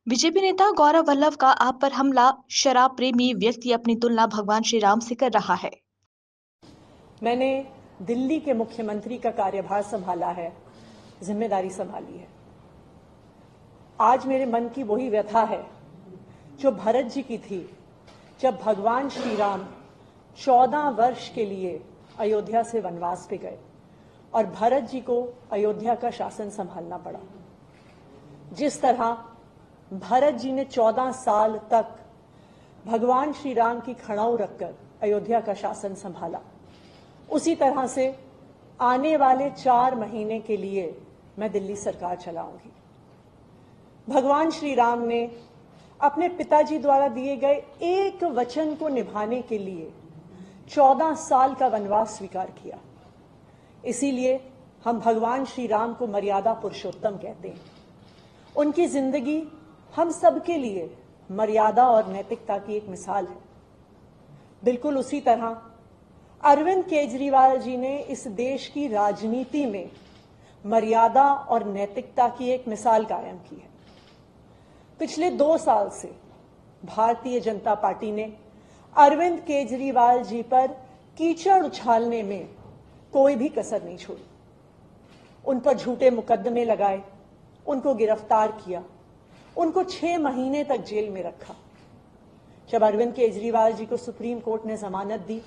BJP नेता गौरव वल्लभ का आप पर हमला। शराब प्रेमी व्यक्ति अपनी तुलना भगवान श्री राम से कर रहा है। मैंने दिल्ली के मुख्यमंत्री का कार्यभार संभाला है, जिम्मेदारी संभाली है। आज मेरे मन की वही व्यथा है जो भरत जी की थी, जब भगवान श्री राम 14 वर्ष के लिए अयोध्या से वनवास पे गए और भरत जी को अयोध्या का शासन संभालना पड़ा। जिस तरह भरत जी ने 14 साल तक भगवान श्री राम की खड़ाऊ रखकर अयोध्या का शासन संभाला, उसी तरह से आने वाले 4 महीने के लिए मैं दिल्ली सरकार चलाऊंगी। भगवान श्री राम ने अपने पिताजी द्वारा दिए गए एक वचन को निभाने के लिए 14 साल का वनवास स्वीकार किया। इसीलिए हम भगवान श्री राम को मर्यादा पुरुषोत्तम कहते हैं। उनकी जिंदगी हम सबके लिए मर्यादा और नैतिकता की एक मिसाल है। बिल्कुल उसी तरह अरविंद केजरीवाल जी ने इस देश की राजनीति में मर्यादा और नैतिकता की एक मिसाल कायम की है। पिछले 2 साल से भारतीय जनता पार्टी ने अरविंद केजरीवाल जी पर कीचड़ उछालने में कोई भी कसर नहीं छोड़ी। उन पर झूठे मुकदमे लगाए, उनको गिरफ्तार किया, उनको 6 महीने तक जेल में रखा। जब अरविंद केजरीवाल जी को सुप्रीम कोर्ट ने जमानत दी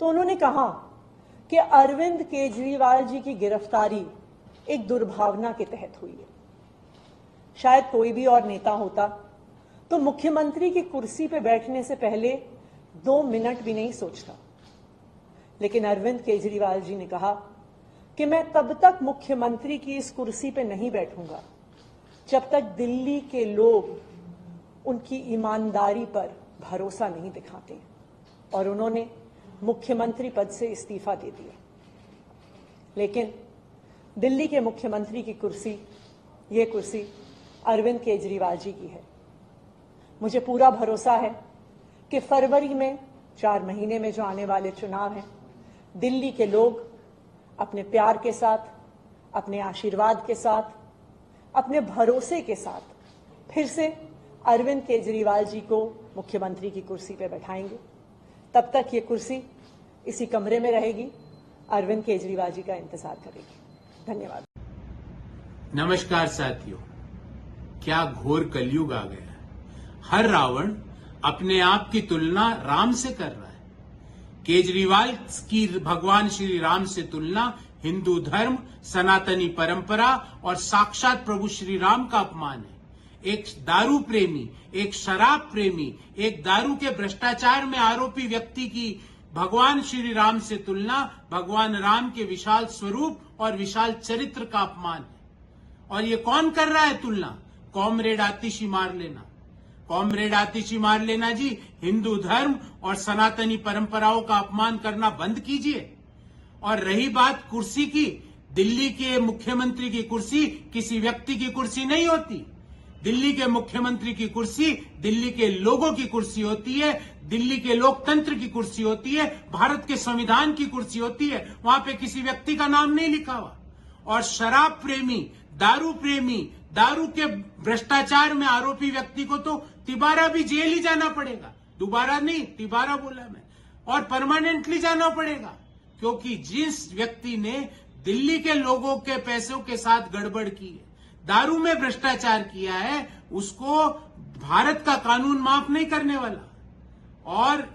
तो उन्होंने कहा कि अरविंद केजरीवाल जी की गिरफ्तारी एक दुर्भावना के तहत हुई है। शायद कोई भी और नेता होता तो मुख्यमंत्री की कुर्सी पर बैठने से पहले 2 मिनट भी नहीं सोचता, लेकिन अरविंद केजरीवाल जी ने कहा कि मैं तब तक मुख्यमंत्री की इस कुर्सी पर नहीं बैठूंगा जब तक दिल्ली के लोग उनकी ईमानदारी पर भरोसा नहीं दिखाते। और उन्होंने मुख्यमंत्री पद से इस्तीफा दे दिया। लेकिन दिल्ली के मुख्यमंत्री की कुर्सी, ये कुर्सी अरविंद केजरीवाल जी की है। मुझे पूरा भरोसा है कि फरवरी में 4 महीने में जो आने वाले चुनाव हैं, दिल्ली के लोग अपने प्यार के साथ, अपने आशीर्वाद के साथ, अपने भरोसे के साथ फिर से अरविंद केजरीवाल जी को मुख्यमंत्री की कुर्सी पर बैठाएंगे। तब तक ये कुर्सी इसी कमरे में रहेगी, अरविंद केजरीवाल जी का इंतजार करेगी। धन्यवाद। नमस्कार साथियों, क्या घोर कलयुग आ गया है। हर रावण अपने आप की तुलना राम से कर रहा है। केजरीवाल की भगवान श्री राम से तुलना हिंदू धर्म, सनातनी परंपरा और साक्षात प्रभु श्री राम का अपमान है। एक दारू प्रेमी, एक शराब प्रेमी, एक दारू के भ्रष्टाचार में आरोपी व्यक्ति की भगवान श्री राम से तुलना भगवान राम के विशाल स्वरूप और विशाल चरित्र का अपमान है। और ये कौन कर रहा है तुलना? कॉमरेड आतिशी मार लेना। कॉमरेड आतिशी मार लेना जी, हिंदू धर्म और सनातनी परंपराओं का अपमान करना बंद कीजिए। और रही बात कुर्सी की, दिल्ली के मुख्यमंत्री की कुर्सी किसी व्यक्ति की कुर्सी नहीं होती। दिल्ली के मुख्यमंत्री की कुर्सी दिल्ली के लोगों की कुर्सी होती है, दिल्ली के लोकतंत्र की कुर्सी होती है, भारत के संविधान की कुर्सी होती है। वहां पे किसी व्यक्ति का नाम नहीं लिखा हुआ। और शराब प्रेमी, दारू प्रेमी, दारू के भ्रष्टाचार में आरोपी व्यक्ति को तो तिबारा भी जेल ही जाना पड़ेगा। दोबारा नहीं, तिबारा बोला मैं। और परमानेंटली जाना पड़ेगा, क्योंकि जिस व्यक्ति ने दिल्ली के लोगों के पैसों के साथ गड़बड़ की है, दारू में भ्रष्टाचार किया है, उसको भारत का कानून माफ नहीं करने वाला। और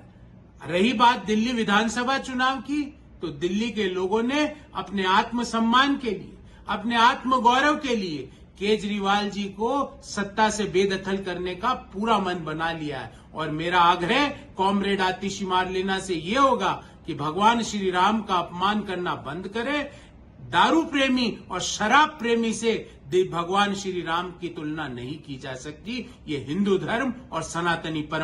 रही बात दिल्ली विधानसभा चुनाव की, तो दिल्ली के लोगों ने अपने आत्मसम्मान के लिए, अपने आत्मगौरव के लिए केजरीवाल जी को सत्ता से बेदखल करने का पूरा मन बना लिया है। और मेरा आग्रह कॉमरेड आतिशी मार लेना से ये होगा कि भगवान श्री राम का अपमान करना बंद करे। दारू प्रेमी और शराब प्रेमी से भगवान श्री राम की तुलना नहीं की जा सकती। ये हिंदू धर्म और सनातनी परंपरा